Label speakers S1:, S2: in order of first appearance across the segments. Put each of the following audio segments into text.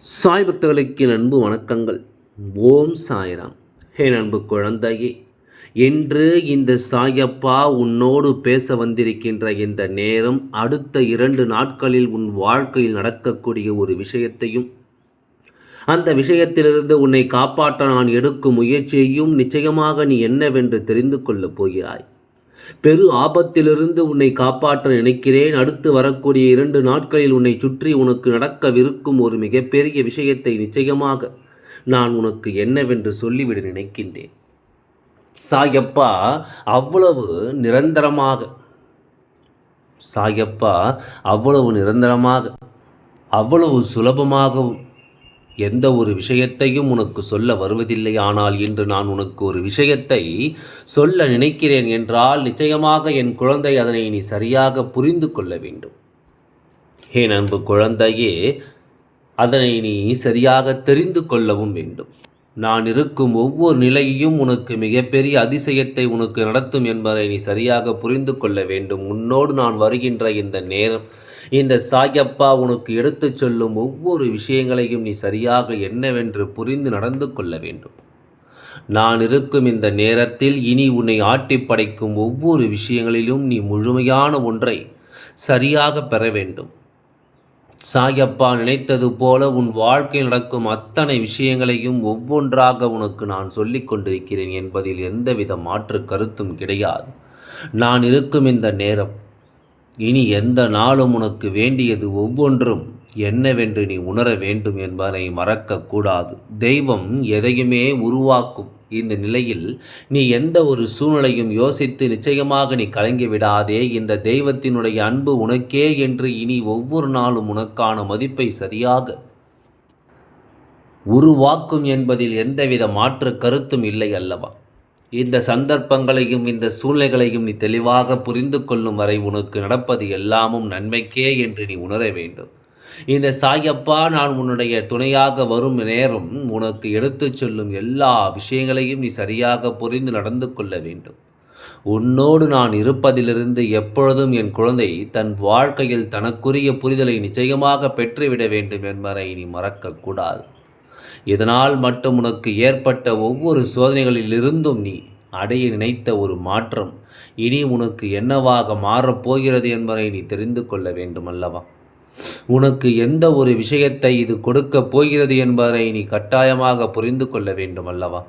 S1: சாய் பக்தர்களுக்கு என் அன்பு வணக்கங்கள். ஓம் சாய்ராம். என் அன்பு குழந்தையே, இன்று இந்த சாயப்பா உன்னோடு பேச வந்திருக்கின்ற இந்த நேரம் அடுத்த 2 நாட்களில் உன் வாழ்க்கையில் நடக்கக்கூடிய ஒரு விஷயத்தையும், அந்த விஷயத்திலிருந்து உன்னை காப்பாற்ற நான் எடுக்கும் முயற்சியையும் நிச்சயமாக நீ என்னவென்று தெரிந்து கொள்ளப் போகிறாய். பெரு ஆபத்திலிருந்து உன்னை காப்பாற்ற நினைக்கிறேன். அடுத்து வரக்கூடிய 2 நாட்களில் உன்னை சுற்றி உனக்கு நடக்கவிருக்கும் ஒரு மிகப்பெரிய விஷயத்தை நிச்சயமாக நான் உனக்கு என்னவென்று சொல்லிவிட நினைக்கின்றேன். சாயப்பா அவ்வளவு நிரந்தரமாக சாயப்பா அவ்வளவு நிரந்தரமாக அவ்வளவு சுலபமாகவும் எந்த ஒரு விஷயத்தையும் உனக்கு சொல்ல வருவதில்லை. ஆனால் இன்று நான் உனக்கு ஒரு விஷயத்தை சொல்ல நினைக்கிறேன் என்றால் நிச்சயமாக என் குழந்தை அதனை நீ சரியாக புரிந்து கொள்ள வேண்டும். என் அன்பு குழந்தையே, அதனை நீ சரியாக தெரிந்து கொள்ளவும் வேண்டும். நான் இருக்கும் ஒவ்வொரு நிலையையும் உனக்கு மிகப்பெரிய அதிசயத்தை உனக்கு நடத்தும் என்பதை நீ சரியாக புரிந்து கொள்ள வேண்டும். உன்னோடு நான் வருகின்ற இந்த நேரம், இந்த சாயப்பா உனக்கு எடுத்துச் சொல்லும் ஒவ்வொரு விஷயங்களையும் நீ சரியாக என்னவென்று புரிந்து நடந்து கொள்ள வேண்டும். நான் இருக்கும் இந்த நேரத்தில் இனி உன்னை ஆட்டி படைக்கும் ஒவ்வொரு விஷயங்களிலும் நீ முழுமையான ஒன்றை சரியாக பெற வேண்டும். சாயப்பா நினைத்தது போல உன் வாழ்க்கையில் நடக்கும் அத்தனை விஷயங்களையும் ஒவ்வொன்றாக உனக்கு நான் சொல்லிக் கொண்டிருக்கிறேன் என்பதில் எந்தவித மாற்று கருத்தும் கிடையாது. நான் இருக்கும் இந்த நேரம் இனி எந்த நாளும் உனக்கு வேண்டியது ஒவ்வொன்றும் என்னவென்று நீ உணர வேண்டும் என்பதை மறக்கக்கூடாது. தெய்வம் எதையுமே உருவாக்கும் இந்த நிலையில் நீ எந்த ஒரு சூழ்நிலையும் யோசித்து நிச்சயமாக நீ கலங்கி விடாதே. இந்த தெய்வத்தினுடைய அன்பு உனக்கே என்று இனி ஒவ்வொரு நாளும் உனக்கான மதிப்பை சரியாக உருவாக்கும் என்பதில் எந்தவித மாற்று கருத்தும் இல்லை அல்லவா? இந்த சந்தர்ப்பங்களையும் இந்த சூழ்நிலைகளையும் நீ தெளிவாக புரிந்து கொள்ளும் வரை உனக்கு நடப்பது எல்லாமும் நன்மைக்கே என்று நீ உணர வேண்டும். இந்த சாயப்பா நான் உன்னுடைய துணையாக வரும் நேரம் உனக்கு எடுத்துச் சொல்லும் எல்லா விஷயங்களையும் நீ சரியாக புரிந்து நடந்து கொள்ள வேண்டும். உன்னோடு நான் இருப்பதிலிருந்து எப்பொழுதும் என் குழந்தை தன் வாழ்க்கையில் தனக்குரிய புரிதலை நிச்சயமாக பெற்றுவிட வேண்டும் என்பதை நீ மறக்கக்கூடாது. இதனால் மட்டும் உனக்கு ஏற்பட்ட ஒவ்வொரு சோதனைகளிலிருந்தும் நீ அடைய நினைத்த ஒரு மாற்றம் இனி உனக்கு என்னவாக மாறப்போகிறது என்பதை நீ தெரிந்து கொள்ள வேண்டும் அல்லவா? உனக்கு எந்த ஒரு விஷயத்தை இது கொடுக்கப் போகிறது என்பதை நீ கட்டாயமாக புரிந்து கொள்ள வேண்டும் அல்லவா?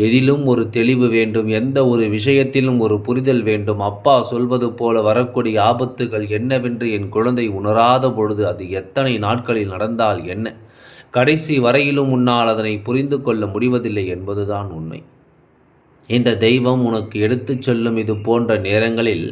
S1: எதிலும் ஒரு தெளிவு வேண்டும், எந்த ஒரு விஷயத்திலும் ஒரு புரிதல் வேண்டும். அப்பா சொல்வது போல வரக்கூடிய ஆபத்துகள் என்னவென்று என் குழந்தை உணராத பொழுது அது எத்தனை நாட்களில் நடந்தால் என்ன? கடைசி வரையிலும் உன்னால் அதனை புரிந்து கொள்ள முடிவதில்லை என்பதுதான் உண்மை. இந்த தெய்வம் உனக்கு எடுத்துச் சொல்லும் இது போன்ற நேரங்களில்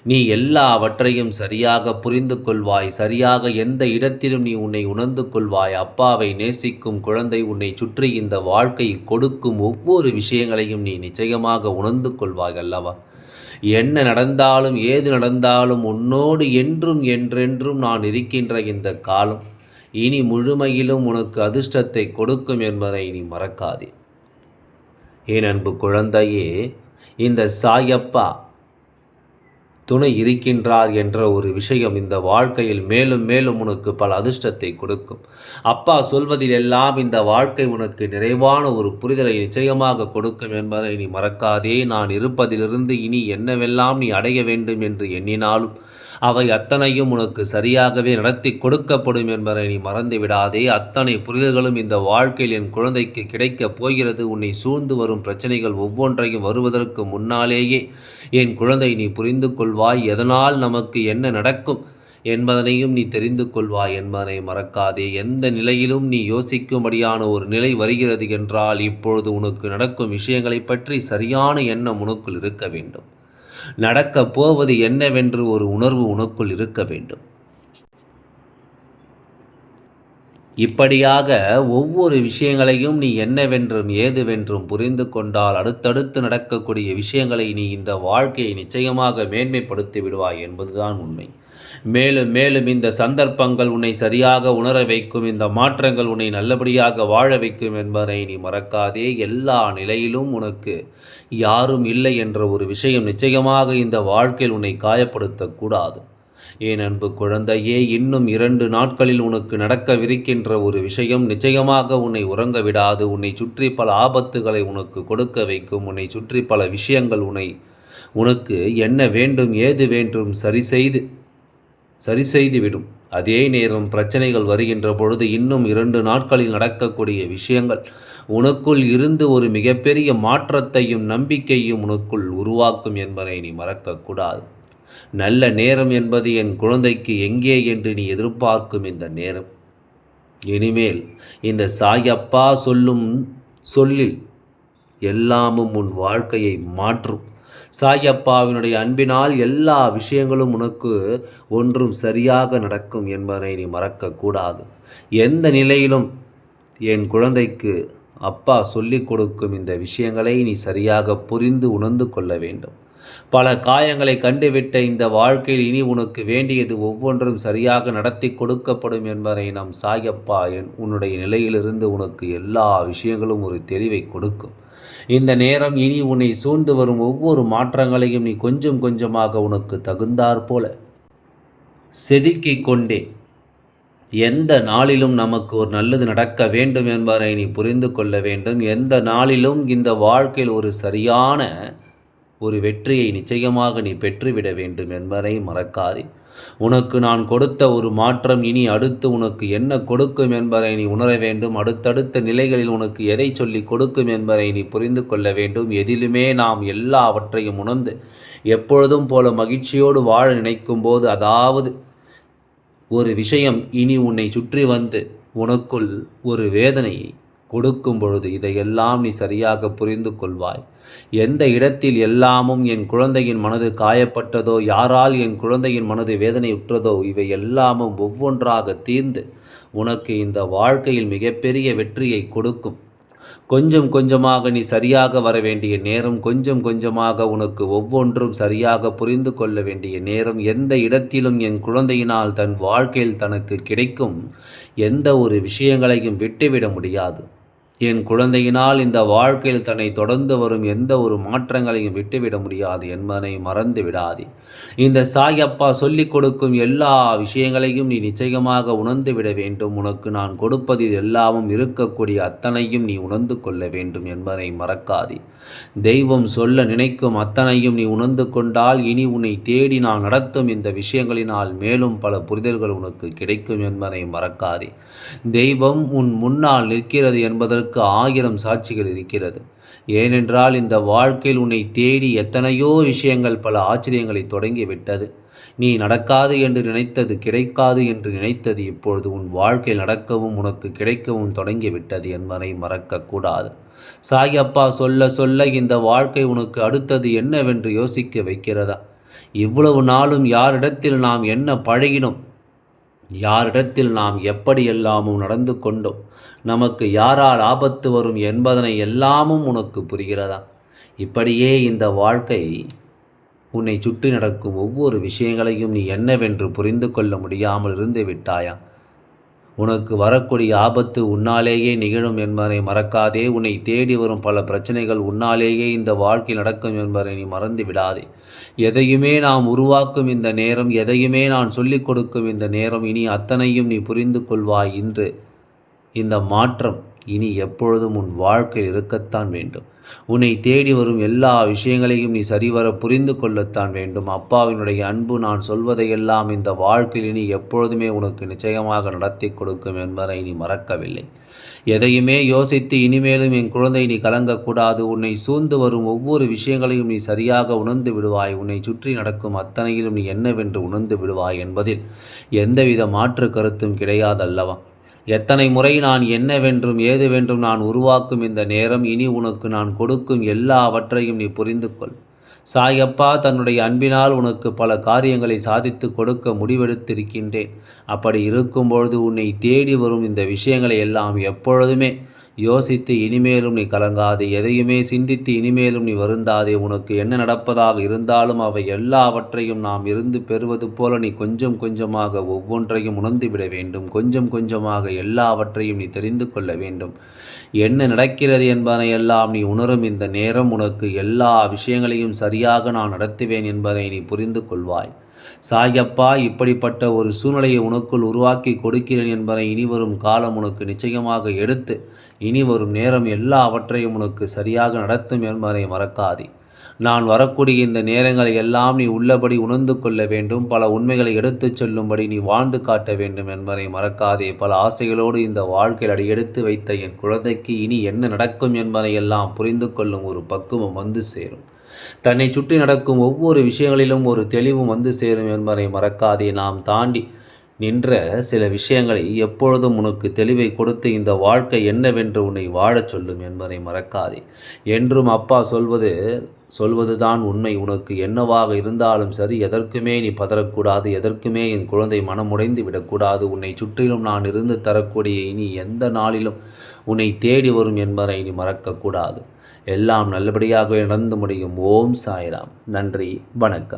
S1: நீ எல்லாவற்றையும் சரியாக புரிந்து கொள்வாய். சரியாக எந்த இடத்திலும் நீ உன்னை உணர்ந்து கொள்வாய். அப்பாவை நேசிக்கும் குழந்தை உன்னை சுற்றி இந்த வாழ்க்கையில் கொடுக்கும் ஒவ்வொரு விஷயங்களையும் நீ நிச்சயமாக உணர்ந்து கொள்வாய் அல்லவா? என்ன நடந்தாலும் ஏது நடந்தாலும் உன்னோடு என்றும் என்றென்றும் நான் இருக்கின்ற இந்த காலம் இனி முழுமையிலும் உனக்கு அதிர்ஷ்டத்தை கொடுக்கும் என்பதை நீ மறக்காதே. என் அன்பு குழந்தையே, இந்த சாயப்பா துணை இருக்கின்றார் என்ற ஒரு விஷயம் இந்த வாழ்க்கையில் மேலும் மேலும் உனக்கு பல அதிர்ஷ்டத்தை கொடுக்கும். அப்பா சொல்வதில் எல்லாம் இந்த வாழ்க்கை உனக்கு நிறைவான ஒரு புரிதலை நிச்சயமாக கொடுக்கும் என்பதை நீ மறக்காதே. நான் இருப்பதிலிருந்து இனி என்னவெல்லாம் நீ அடைய வேண்டும் என்று எண்ணினாலும் அவை அத்தனையும் உனக்கு சரியாகவே நடத்தி கொடுக்கப்படும் என்பதை நீ மறந்து விடாதே. அத்தனை புரிதல்களும் இந்த வாழ்க்கையில் என் குழந்தைக்கு கிடைக்கப் போகிறது. உன்னை சூழ்ந்து வரும் பிரச்சனைகள் ஒவ்வொன்றையும் வருவதற்கு முன்னாலேயே என் குழந்தை நீ புரிந்து கொள்வாய். எதனால் நமக்கு என்ன நடக்கும் என்பதனையும் நீ தெரிந்து கொள்வாய் என்பதனை மறக்காதே. எந்த நிலையிலும் நீ யோசிக்கும்படியான ஒரு நிலை வருகிறது என்றால் இப்பொழுது உனக்கு நடக்கும் விஷயங்களை பற்றி சரியான எண்ணம் உனக்குள் இருக்க வேண்டும். நடக்கப் போவது என்னவென்று ஒரு உணர்வு உனக்குள் இருக்க வேண்டும். இப்படியாக ஒவ்வொரு விஷயங்களையும் நீ என்னவென்றும் ஏதுவென்றும் புரிந்து கொண்டால் அடுத்தடுத்து நடக்கக்கூடிய விஷயங்களை நீ இந்த வாழ்க்கையை நிச்சயமாக மேன்மைப்படுத்தி விடுவாய் என்பதுதான் உண்மை. மேலும் மேலும் இந்த சந்தர்ப்பங்கள் உன்னை சரியாக உணர வைக்கும். இந்த மாற்றங்கள் உன்னை நல்லபடியாக வாழ வைக்கும் என்பதை நீ மறக்காதே. எல்லா நிலையிலும் உனக்கு யாரும் இல்லை என்ற ஒரு விஷயம் நிச்சயமாக இந்த வாழ்க்கையில் உன்னை காயப்படுத்தக்கூடாது. என் அன்பு குழந்தையே, இன்னும் 2 நாட்களில் உனக்கு நடக்கவிருக்கின்ற ஒரு விஷயம் நிச்சயமாக உன்னை உறங்க விடாது. உன்னை சுற்றி பல ஆபத்துகளை உனக்கு கொடுக்க வைக்கும். உன்னை சுற்றி பல விஷயங்கள் உனக்கு என்ன வேண்டும் ஏது வேண்டும் சரி செய்து விடும். அதே நேரம் பிரச்சனைகள் வருகின்ற பொழுது இன்னும் 2 நாட்களில் நடக்கக்கூடிய விஷயங்கள் உனக்குள் இருந்து ஒரு மிகப்பெரிய மாற்றத்தையும் நம்பிக்கையும் உனக்குள் உருவாக்கும் என்பதை நீ மறக்கக்கூடாது. நல்ல நேரம் என்பது என் குழந்தைக்கு எங்கே என்று நீ எதிர்பார்க்கும் இந்த நேரம். இனிமேல் இந்த சாயப்பா சொல்லும் சொல்லில் எல்லாமும் உன் வாழ்க்கையை மாற்றும். சாயப்பாவினுடைய அன்பினால் எல்லா விஷயங்களும் உனக்கு ஒன்றும் சரியாக நடக்கும் என்பதை நீ மறக்கக்கூடாது. எந்த நிலையிலும் என் குழந்தைக்கு அப்பா சொல்லிக் கொடுக்கும் இந்த விஷயங்களை நீ சரியாக புரிந்து உணர்ந்து கொள்ள வேண்டும். பல காயங்களை கண்டுவிட்ட இந்த வாழ்க்கையில் இனி உனக்கு வேண்டியது ஒவ்வொன்றும் சரியாக நடத்தி கொடுக்கப்படும் என்பதை நம் சாயப்பா உன்னுடைய நிலையிலிருந்து உனக்கு எல்லா விஷயங்களும் ஒரு தெளிவை கொடுக்கும். இந்த நேரம் இனி உன்னை சூழ்ந்து வரும் ஒவ்வொரு மாற்றங்களையும் நீ கொஞ்சம் கொஞ்சமாக உனக்கு தகுந்தாற் போல செதுக்கிக் கொண்டே எந்த நாளிலும் நமக்கு ஒரு நல்லது நடக்க வேண்டும் என்பதை நீ புரிந்து கொள்ள வேண்டும். எந்த நாளிலும் இந்த வாழ்க்கையில் ஒரு சரியான ஒரு வெற்றியை நிச்சயமாக நீ பெற்றுவிட வேண்டும் என்பதை மறக்காதே. உனக்கு நான் கொடுத்த ஒரு மாற்றம் இனி அடுத்து உனக்கு என்ன கொடுக்கும் என்பதை நீ உணர வேண்டும். அடுத்தடுத்த நிலைகளில் உனக்கு எதை சொல்லி கொடுக்கும் என்பதை நீ புரிந்து கொள்ள வேண்டும். எதிலுமே நாம் எல்லாவற்றையும் உணர்ந்து எப்பொழுதும் போல மகிழ்ச்சியோடு வாழ நினைக்கும் போது, அதாவது ஒரு விஷயம் இனி உன்னை சுற்றி வந்து உனக்குள் ஒரு வேதனையை கொடுக்கும் பொழுது இதையெல்லாம் நீ சரியாக புரிந்து கொள்வாய். எந்த இடத்தில் எல்லாமும் என் குழந்தையின் மனது காயப்பட்டதோ, யாரால் என் குழந்தையின் மனது வேதனையுற்றதோ, இவை எல்லாமும் ஒவ்வொன்றாக தீர்ந்து உனக்கு இந்த வாழ்க்கையில் மிகப்பெரிய வெற்றியை கொடுக்கும். கொஞ்சம் கொஞ்சமாக நீ சரியாக வர வேண்டிய நேரம், கொஞ்சம் கொஞ்சமாக உனக்கு ஒவ்வொன்றும் சரியாக புரிந்து கொள்ள வேண்டிய நேரம். எந்த இடத்திலும் என் குழந்தையினால் தன் வாழ்க்கையில் தனக்கு கிடைக்கும் எந்த ஒரு விஷயங்களையும் விட்டுவிட முடியாது. என் குழந்தையினால் இந்த வாழ்க்கையில் தன்னை தொடர்ந்து வரும் எந்த ஒரு மாற்றங்களையும் விட்டுவிட முடியாது என்பதை மறந்து விடாதே. இந்த சாயப்பா சொல்லிக் கொடுக்கும் எல்லா விஷயங்களையும் நீ நிச்சயமாக உணர்ந்து விட வேண்டும். உனக்கு நான் கொடுப்பதில் எல்லாமும் இருக்கக்கூடிய அத்தனையும் நீ உணர்ந்து கொள்ள வேண்டும் என்பதை மறக்காதே. தெய்வம் சொல்ல நினைக்கும் அத்தனையும் நீ உணர்ந்து கொண்டால் இனி உன்னை தேடி நான் நடத்தும் இந்த விஷயங்களினால் மேலும் பல புரிதல்கள் உனக்கு கிடைக்கும் என்பதை மறக்காதே. தெய்வம் உன் முன்னால் நிற்கிறது என்பதற்கு 1000 சாட்சிகள் இருக்கிறது. ஏனென்றால் இந்த வாழ்க்கையில் உன்னை தேடி எத்தனையோ விஷயங்கள் பல ஆச்சரியங்களை தொடங்கிவிட்டது. நீ நடக்காது என்று நினைத்தது, கிடைக்காது என்று நினைத்தது இப்பொழுது உன் வாழ்க்கையில் நடக்கவும் உனக்கு கிடைக்கவும் தொடங்கிவிட்டது என்பதை மறக்கக்கூடாது. சாயப்பா சொல்ல சொல்ல இந்த வாழ்க்கை உனக்கு அடுத்தது என்னவென்று யோசிக்க வைக்கிறதா? இவ்வளவு நாளும் யாரிடத்தில் நாம் என்ன பழகினோம், யாரிடத்தில் நாம் எப்படியெல்லாமும் நடந்து கொண்டோம், நமக்கு யாரால் ஆபத்து வரும் என்பதனை எல்லாமும் உனக்கு புரிகிறதா? இப்படியே இந்த வாழ்க்கை உன்னை சுற்றி நடக்கும் ஒவ்வொரு விஷயங்களையும் நீ என்னவென்று புரிந்து கொள்ள முடியாமல் இருந்து விட்டாயா? உனக்கு வரக்கூடிய ஆபத்து உன்னாலேயே நிகழும் என்பதை மறக்காதே. உன்னை தேடி வரும் பல பிரச்சனைகள் உன்னாலேயே இந்த வாழ்க்கை நடக்கும் என்பதை நீ மறந்து விடாதே. எதையுமே நாம் உருவாக்கும் இந்த நேரம், எதையுமே நான் சொல்லிக் கொடுக்கும் இந்த நேரம், இனி அத்தனையும் நீ புரிந்து கொள்வாய். இன்று இந்த மாற்றம் இனி எப்பொழுதும் உன் வாழ்க்கையில் இருக்கத்தான் வேண்டும். உன்னை தேடி வரும் எல்லா விஷயங்களையும் நீ சரிவர புரிந்து கொள்ளத்தான் வேண்டும். அப்பாவினுடைய அன்பு நான் சொல்வதையெல்லாம் இந்த வாழ்க்கையில் இனி எப்பொழுதுமே உனக்கு நிச்சயமாக நடத்தி கொடுக்கும் என்பதை நீ மறக்கவில்லை. எதையுமே யோசித்து இனிமேலும் என் குழந்தை நீ கலங்கக்கூடாது. உன்னை சூழ்ந்து வரும் ஒவ்வொரு விஷயங்களையும் நீ சரியாக உணர்ந்து விடுவாய். உன்னை சுற்றி நடக்கும் அத்தனையிலும் நீ என்னவென்று உணர்ந்து விடுவாய் என்பதில் எந்தவித மாற்று கருத்தும் கிடையாதல்லவா? எத்தனை முறை நான் என்னவென்றும் ஏதுவென்றும் நான் உருவாக்கும் இந்த நேரம், இனி உனக்கு நான் கொடுக்கும் எல்லாவற்றையும் நீ புரிந்து கொள். சாயப்பா தன்னுடைய அன்பினால் உனக்கு பல காரியங்களை சாதித்து கொடுக்க முடிவெடுத்திருக்கின்றேன். அப்படி இருக்கும்பொழுது உன்னை தேடி வரும் இந்த விஷயங்களை எல்லாம் எப்பொழுதுமே யோசித்து இனிமேலும் நீ கலங்காதே. எதையுமே சிந்தித்து இனிமேலும் நீ வருந்தாதே. உனக்கு என்ன நடப்பதாக இருந்தாலும் அவை எல்லாவற்றையும் நாம் இருந்து பெறுவது போல நீ கொஞ்சம் கொஞ்சமாக ஒவ்வொன்றையும் உணர்ந்து விட வேண்டும். கொஞ்சம் கொஞ்சமாக எல்லாவற்றையும் நீ தெரிந்து கொள்ள வேண்டும். என்ன நடக்கிறது என்பதையெல்லாம் நீ உணரும் இந்த நேரம் உனக்கு எல்லா விஷயங்களையும் சரியாக நான் நடத்துவேன் என்பதை நீ புரிந்து கொள்வாய். சாயப்பா, இப்படிப்பட்ட ஒரு சூழ்நிலையை உனக்குள் உருவாக்கி கொடுக்கிறேன் என்பதை இனிவரும் காலம் உனக்கு நிச்சயமாக எடுத்து இனிவரும் நேரம் எல்லாவற்றையும் உனக்கு சரியாக நடத்தும் என்பதை மறக்காதே. நான் வரக்கூடிய இந்த நேரங்களை எல்லாம் நீ உள்ளபடி உணர்ந்து கொள்ள வேண்டும். பல உண்மைகளை எடுத்துச் சொல்லும்படி நீ வாழ்ந்து காட்ட வேண்டும் என்பதை மறக்காதே. பல ஆசைகளோடு இந்த வாழ்க்கையில் அடியெடுத்து வைத்த என் குழந்தைக்கு இனி என்ன நடக்கும் என்பதை எல்லாம் புரிந்து கொள்ளும் ஒரு பக்குவம் வந்து சேரும். தன்னை சுற்றி நடக்கும் ஒவ்வொரு விஷயங்களிலும் ஒரு தெளிவும் வந்து சேரும் என்பதை மறக்காதே. நாம் தாண்டி நின்ற சில விஷயங்களை எப்பொழுதும் உனக்கு தெளிவை கொடுத்து இந்த வாழ்க்கை என்னவென்று உன்னை வாழச் சொல்லும் என்பதை மறக்காதே. என்றும் அப்பா சொல்வதுதான் உண்மை. உனக்கு என்னவாக இருந்தாலும் சரி, எதற்குமே நீ பதறக்கூடாது. எதற்குமே என் குழந்தை மனமுடைந்து விடக்கூடாது. உன்னை சுற்றிலும் நான் இருந்து தரக்கூடிய இனி எந்த நாளிலும் உன்னை தேடி வரும் என்பதை நீ மறக்கக்கூடாது. எல்லாம் நல்லபடியாக நடந்து முடியும். ஓம் சாய்ராம். நன்றி, வணக்கம்.